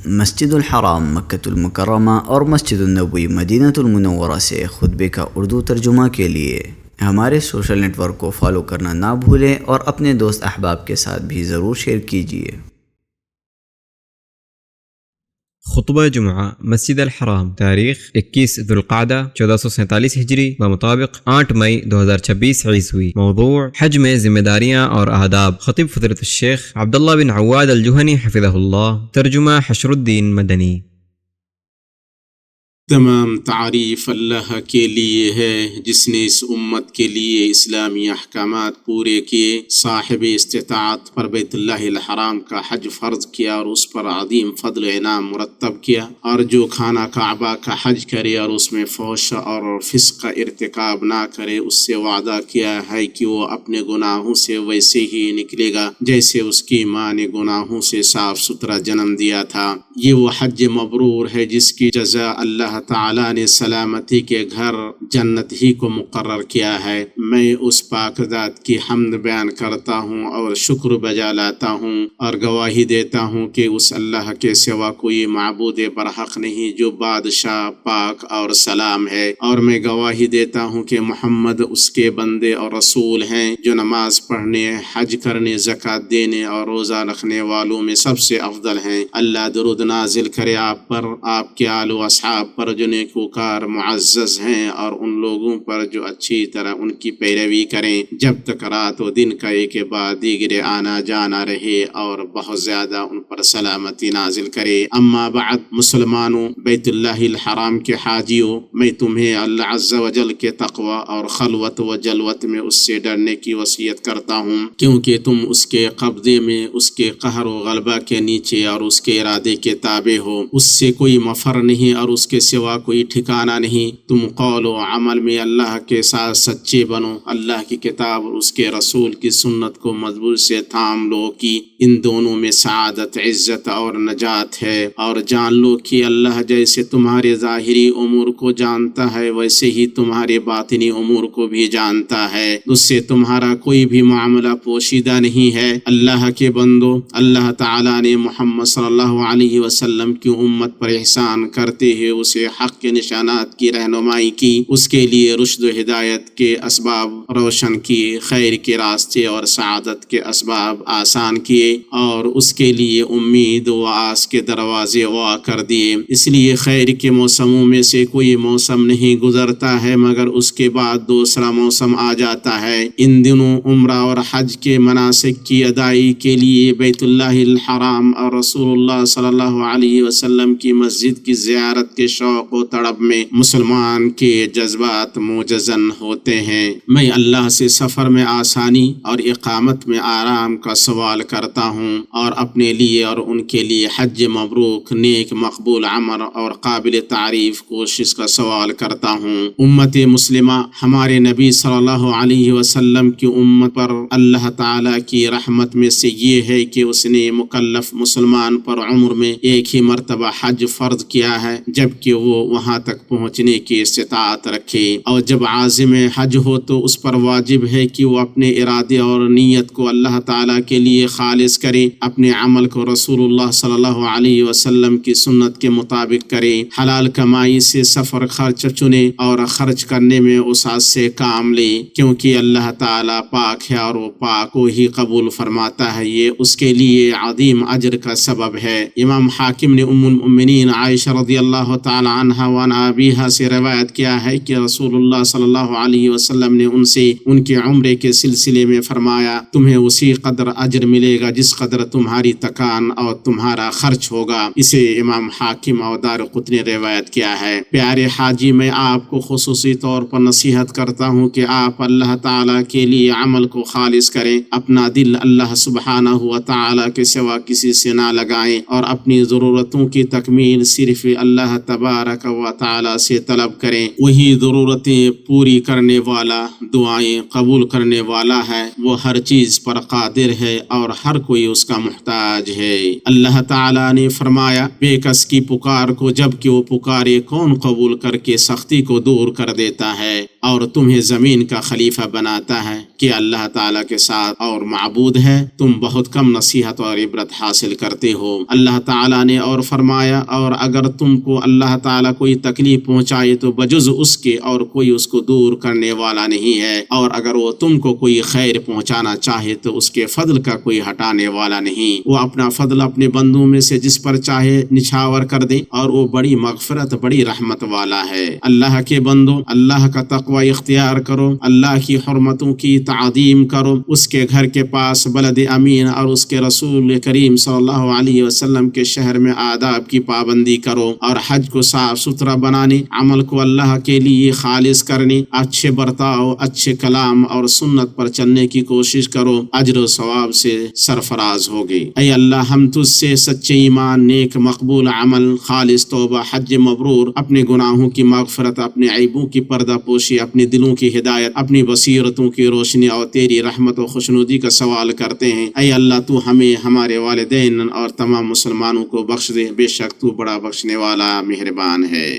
مسجد الحرام مکۃ المکرمہ اور مسجد النبوی مدینہ المنورہ سے خطبے کا اردو ترجمہ کے لیے ہمارے سوشل نیٹ ورک کو فالو کرنا نہ بھولیں اور اپنے دوست احباب کے ساتھ بھی ضرور شیئر کیجیے۔ خطبہ جمعہ مسجد الحرام، تاریخ 21 ذوالقعدہ 1447 ہجری بمطابق 8 مئی 2026 عیسوی۔ موضوع حج میں ذمہ داریاں اور آداب۔ خطیب فضیلۃ الشیخ عبداللہ بن عواد الجوہنی حفظہ اللہ۔ ترجمہ حشر الدین مدنی۔ تمام تعریف اللہ کے لیے ہے جس نے اس امت کے لیے اسلامی احکامات پورے کیے، صاحب استطاعت پر بیت اللہ الحرام کا حج فرض کیا اور اس پر عظیم فضل و انعام مرتب کیا، اور جو خانہ کعبہ کا حج کرے اور اس میں فحش اور فسق کا ارتکاب نہ کرے، اس سے وعدہ کیا ہے کہ وہ اپنے گناہوں سے ویسے ہی نکلے گا جیسے اس کی ماں نے گناہوں سے صاف ستھرا جنم دیا تھا۔ یہ وہ حج مبرور ہے جس کی جزا اللہ تعالیٰ نے سلامتی کے گھر جنت ہی کو مقرر کیا ہے۔ میں اس پاک ذات کی حمد بیان کرتا ہوں اور شکر بجا لاتا ہوں اور گواہی دیتا ہوں کہ اس اللہ کے سوا کوئی معبود برحق نہیں جو بادشاہ پاک اور سلام ہے، اور میں گواہی دیتا ہوں کہ محمد اس کے بندے اور رسول ہیں جو نماز پڑھنے، حج کرنے، زکوٰۃ دینے اور روزہ رکھنے والوں میں سب سے افضل ہیں۔ اللہ درود نازل کرے آپ پر، آپ کے آل و اصحاب پر جو نیکوکار معزز ہیں، اور ان لوگوں پر جو اچھی طرح ان کی پیروی کریں جب تک رات و دن کا ایک کے بعد دیگرے آنا جانا رہے، اور بہت زیادہ ان پر سلامتی نازل کرے۔ اما بعد، مسلمانوں، بیت اللہ الحرام کے حاجیوں، میں تمہیں اللہ عز و جل کے تقوی اور خلوت و جلوت میں اس سے ڈرنے کی وصیت کرتا ہوں، کیونکہ تم اس کے قبضے میں، اس کے قہر و غلبہ کے نیچے اور اس کے ارادے کے تابع ہو۔ اس سے کوئی مفر نہیں اور اس کے سوا کوئی ٹھکانہ نہیں۔ تم قول و عمل میں اللہ کے ساتھ سچے بنو، اللہ کی کتاب اور اس کے رسول کی سنت کو مضبوط سے تھام لو کہ ان دونوں میں سعادت، عزت اور نجات ہے، اور جان لو کہ اللہ جیسے تمہارے ظاہری امور کو جانتا ہے ویسے ہی تمہارے باطنی امور کو بھی جانتا ہے۔ اس سے تمہارا کوئی بھی معاملہ پوشیدہ نہیں ہے۔ اللہ کے بندو، اللہ تعالیٰ نے محمد صلی اللہ علیہ وسلم کی امت پر احسان کرتے ہوئے اسے حق کے نشانات کی رہنمائی کی، اس کے لیے رشد و ہدایت کے اسباب روشن کیے، خیر کے راستے اور سعادت کے اسباب آسان کیے، اور اس کے لیے امید و آس کے دروازے وا کر دیے۔ اس لیے خیر کے موسموں میں سے کوئی موسم نہیں گزرتا ہے مگر اس کے بعد دوسرا موسم آ جاتا ہے۔ ان دنوں عمرہ اور حج کے مناسک کی ادائیگی کے لیے بیت اللہ الحرام اور رسول اللہ صلی اللہ علیہ وسلم کی مسجد کی زیارت کے شوق و طلب میں مسلمان کے جذبات موجزن ہوتے ہیں۔ میں اللہ سے سفر میں آسانی اور اقامت میں آرام کا سوال کرتا ہوں، اور اپنے لیے اور ان کے لیے حج مبروک، نیک مقبول عمل اور قابل تعریف کوشش کا سوال کرتا ہوں۔ امت مسلمہ، ہمارے نبی صلی اللہ علیہ وسلم کی امت پر اللہ تعالیٰ کی رحمت میں سے یہ ہے کہ اس نے مکلف مسلمان پر عمر میں ایک ہی مرتبہ حج فرض کیا ہے، جبکہ وہ وہاں تک پہنچنے کی استطاعت رکھے، اور جب عازم حج ہو تو اس پر واجب ہے کہ وہ اپنے ارادے اور نیت کو اللہ تعالیٰ کے لیے خالص کرے، اپنے عمل کو رسول اللہ صلی اللہ علیہ وسلم کی سنت کے مطابق کرے، حلال کمائی سے سفر خرچ چنے اور خرچ کرنے میں وسعت سے کام لے، کیونکہ اللہ تعالیٰ پاک ہے اور وہ پاک کو ہی قبول فرماتا ہے۔ یہ اس کے لیے عظیم اجر کا سبب ہے۔ امام حاکم نے ام المؤمنین عائشہ رضی اللہ تعالی عنہا وعن ابیہا سے روایت کیا ہے کہ رسول اللہ صلی اللہ علیہ وسلم نے ان سے ان کے عمرے کے سلسلے میں فرمایا، تمہیں اسی قدر اجر ملے گا جس قدر تمہاری تکان اور تمہارا خرچ ہوگا۔ اسے امام حاکم اور دارقطنی نے روایت کیا ہے۔ پیارے حاجی، میں آپ کو خصوصی طور پر نصیحت کرتا ہوں کہ آپ اللہ تعالیٰ کے لیے عمل کو خالص کریں، اپنا دل اللہ سبحانہ و تعالیٰ کے سوا کسی سے نہ لگائیں، اور اپنی ضرورتوں کی تکمیل صرف اللہ تبارک و تعالیٰ سے طلب کریں۔ وہی کی ضرورتیں پوری کرنے والا، دعائیں قبول کرنے والا ہے، وہ ہر چیز پر قادر ہے اور ہر کوئی اس کا محتاج ہے۔ اللہ تعالیٰ نے فرمایا بے کس کی پکار کو جب کہ وہ پکارے کون قبول کر کے سختی کو دور کر دیتا ہے اور تمہیں زمین کا خلیفہ بناتا ہے کہ اللہ تعالیٰ کے ساتھ اور معبود ہے تم بہت کم نصیحت اور عبرت حاصل کرتے ہو۔ اللہ تعالیٰ نے اور فرمایا اور اگر تم کو اللہ تعالیٰ کوئی تکلیف پہنچائے تو بجز اس کے اور کوئی اس کو دور کرنے والا نہیں ہے، اور اگر وہ تم کو کوئی خیر پہنچانا چاہے تو اس کے فضل کا کوئی ہٹانے والا نہیں۔ وہ اپنا فضل اپنے بندوں میں سے جس پر چاہے نچھاور کر دے اور وہ بڑی مغفرت بڑی رحمت والا ہے۔ اللہ کے بندوں، اللہ کا تقوی اختیار کرو، اللہ کی حرمتوں کی تعظیم کرو، اس کے گھر کے پاس بلد امین اور اس کے رسول کریم صلی اللہ علیہ وسلم کے شہر میں آداب کی پابندی کرو، اور حج کو صاف ستھرا بنانے، عمل کو اللہ کے لیے خالص کرنے، اچھے برتاؤ، اچھے کلام اور سنت پر چلنے کی کوشش کرو، اجر و ثواب سے سرفراز ہوگے۔ اے اللہ ہم تجھ سے سچے ایمان، نیک مقبول عمل، خالص توبہ، حج مبرور، اپنے گناہوں کی مغفرت، اپنے عیبوں کی پردہ پوشی، اپنے دلوں کی ہدایت، اپنی بصیرتوں کی روشنی اور تیری رحمت و خوشنودی کا سوال کرتے ہیں۔ اے اللہ تو ہمیں، ہمارے والدین اور تمام مسلمانوں کو بخش دے، بے شک تو بڑا بخشنے والا مہربان ہے۔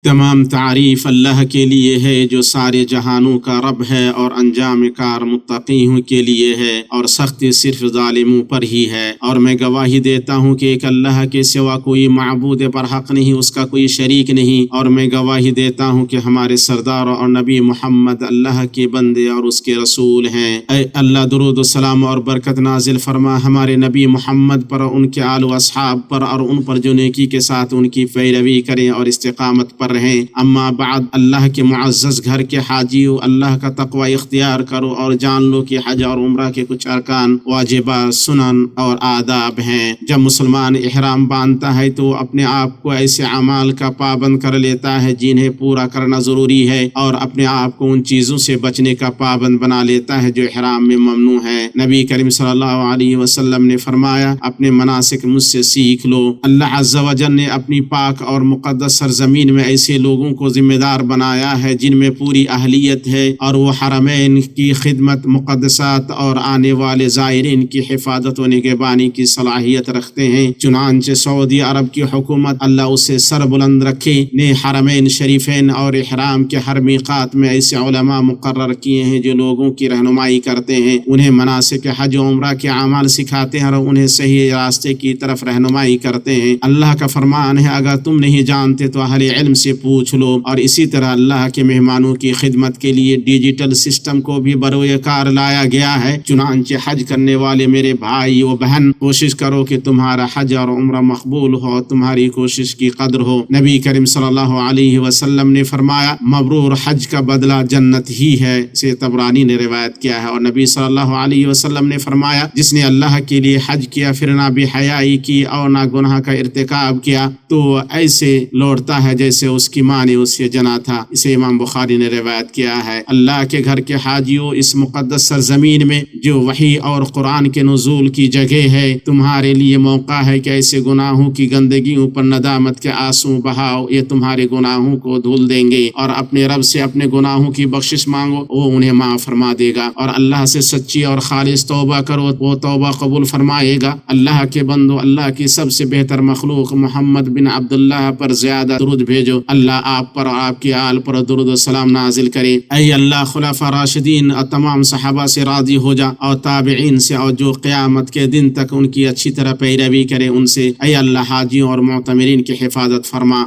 تمام تعریف اللہ کے لیے ہے جو سارے جہانوں کا رب ہے، اور انجام کار متقیوں کے لیے ہے، اور سختی صرف ظالموں پر ہی ہے۔ اور میں گواہی دیتا ہوں کہ ایک اللہ کے سوا کوئی معبود برحق نہیں، اس کا کوئی شریک نہیں، اور میں گواہی دیتا ہوں کہ ہمارے سردار اور نبی محمد اللہ کے بندے اور اس کے رسول ہیں۔ اے اللہ درود و سلام اور برکت نازل فرما ہمارے نبی محمد پر، ان کے آل و اصحاب پر، اور ان پر جو نیکی کے ساتھ ان کی پیروی کریں اور استقامت پر رہیں۔ اما بعد، اللہ کے معزز گھر کے حاجیوں، اللہ کا تقوی اختیار کرو اور جان لو کہ حج اور عمرہ کے کچھ ارکان، واجبات، سنن اور آداب ہیں۔ جب مسلمان احرام باندھتا ہے تو اپنے آپ کو ایسے اعمال کا پابند کر لیتا ہے جنہیں پورا کرنا ضروری ہے، اور اپنے آپ کو ان چیزوں سے بچنے کا پابند بنا لیتا ہے جو احرام میں ممنوع ہے۔ نبی کریم صلی اللہ علیہ وسلم نے فرمایا اپنے مناسک مجھ سے سیکھ لو۔ اللہ عز و جل نے اپنی پاک اور مقدس سرزمین میں ایسے لوگوں کو ذمہ دار بنایا ہے جن میں پوری اہلیت ہے، اور وہ حرمین کی خدمت، مقدسات اور آنے والے زائرین کی حفاظت و نگہبانی کی صلاحیت رکھتے ہیں۔ چنانچہ سعودی عرب کی حکومت، اللہ اسے سر بلند رکھے، نے حرمین شریفین اور احرام کے ہر میقات میں ایسے علماء مقرر کیے ہیں جو لوگوں کی رہنمائی کرتے ہیں، انہیں مناسک حج و عمرہ کے اعمال سکھاتے ہیں اور انہیں صحیح راستے کی طرف رہنمائی کرتے ہیں۔ اللہ کا فرمان ہے اگر تم نہیں جانتے تو اہل علم سے پوچھ لو۔ اور اسی طرح اللہ کے مہمانوں کی خدمت کے لیے ڈیجیٹل سسٹم کو بھی بروئے کار لایا گیا ہے۔ چنانچہ حج کرنے والے میرے بھائی و بہن، کوشش کرو کہ تمہارا حج اور عمرہ مقبول ہو، تمہاری کوشش کی قدر ہو۔ نبی کریم صلی اللہ علیہ وسلم نے فرمایا مبرور حج کا بدلہ جنت ہی ہے، اسے طبرانی نے روایت کیا ہے۔ اور نبی صلی اللہ علیہ وسلم نے فرمایا جس نے اللہ کے لیے حج کیا پھر نہ بے حیائی کی اور نہ گناہ کا ارتکاب کیا تو ایسے لوٹتا ہے جیسے اس کی ماں نے اسے جنا تھا۔ اسے امام بخاری نے روایت کیا ہے۔ اللہ کے گھر کے حاجیوں، اس مقدس سرزمین میں جو وحی اور قرآن کے نزول کی جگہ ہے، تمہارے لیے موقع ہے کہ ایسے گناہوں کی گندگیوں پر ندامت کے آنسو بہاؤ، یہ تمہارے گناہوں کو دھل دیں گے، اور اپنے رب سے اپنے گناہوں کی بخشش مانگو، وہ انہیں معاف فرما دے گا، اور اللہ سے سچی اور خالص توبہ کرو، وہ توبہ قبول فرمائے گا۔ اللہ کے بندو، اللہ کی سب سے بہتر مخلوق محمد بن عبداللہ پر زیادہ درود بھیجو۔ اللہ آپ پر اور آپ کی آل پر درود و سلام نازل کرے۔ اے اللہ خلفاء راشدین اور تمام صحابہ سے راضی ہو جا، اور تابعین سے، اور جو قیامت کے دن تک ان کی اچھی طرح پیروی کرے ان سے۔ اے اللہ حاجیوں اور معتمرین کی حفاظت فرما۔